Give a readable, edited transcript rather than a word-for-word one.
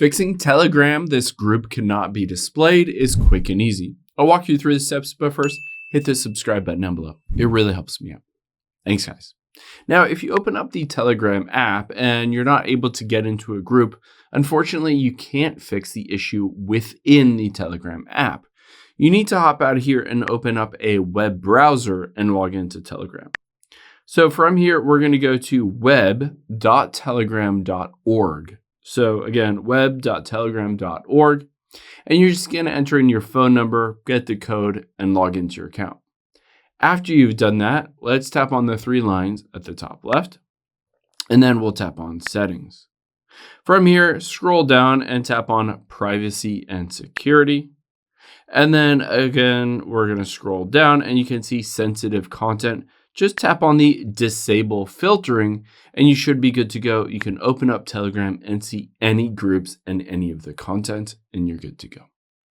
Fixing Telegram, this group cannot be displayed, is quick and easy. I'll walk you through the steps, but first, hit the subscribe button down below. It really helps me out. Thanks, guys. Now, if you open up the Telegram app and you're not able to get into a group, unfortunately, you can't fix the issue within the Telegram app. You need to hop out of here and open up a web browser and log into Telegram. So from here, we're going to go to web.telegram.org. So again, web.telegram.org. And you're just going to enter in your phone number, get the code, and log into your account. After you've done that, let's tap on the three lines at the top left, and then we'll tap on Settings. From here, scroll down and tap on Privacy and Security. And then again, we're going to scroll down and you can see Sensitive Content. Just tap on the Disable Filtering and you should be good to go. You can open up Telegram and see any groups and any of the content, and you're good to go.